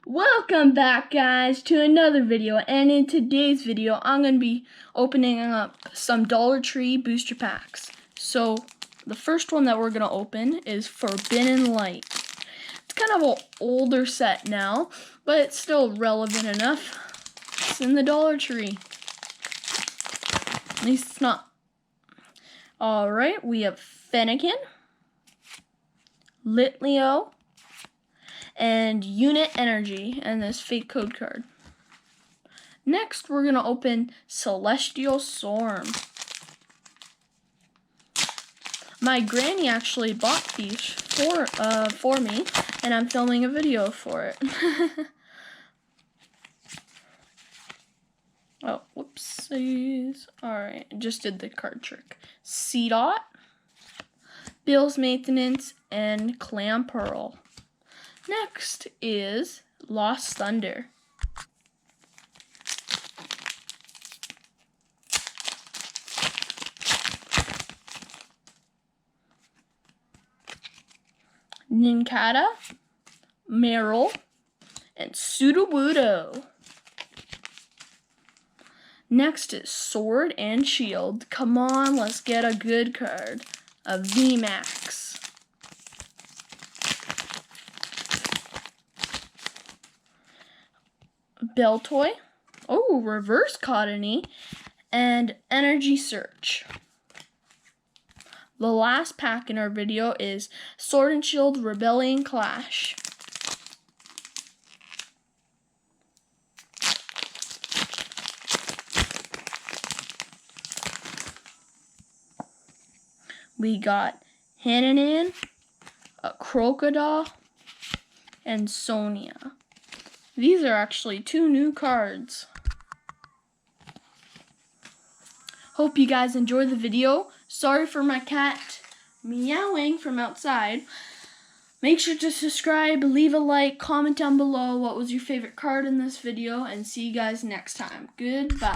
Welcome back, guys, to another video, and in today's video I'm going to be opening up some Dollar Tree booster packs. So the first one that we're going to open is Forbidden Light. It's kind of an older set now, but it's still relevant enough. It's in the Dollar Tree. At least it's not. Alright, we have Fennekin, Litleo, and Unit Energy, and this fake code card. Next, we're going to open Celestial Storm. My granny actually bought these for me, and I'm filming a video for it. Oh, whoopsies. Alright, just did the card trick. Seedot, Bill's Maintenance, and Clamperl. Next is Lost Thunder. Nincada, Meryl, and Sudowoodo. Next is Sword and Shield. Come on, let's get a good card. A VMAX. Beltoy, oh, Reverse Cottony, and Energy Search. The last pack in our video is Sword and Shield Rebellion Clash. We got Hananan, a Crocodile, and Sonia. These are actually 2 new cards. Hope you guys enjoyed the video. Sorry for my cat meowing from outside. Make sure to subscribe, leave a like, comment down below what was your favorite card in this video, and see you guys next time. Goodbye.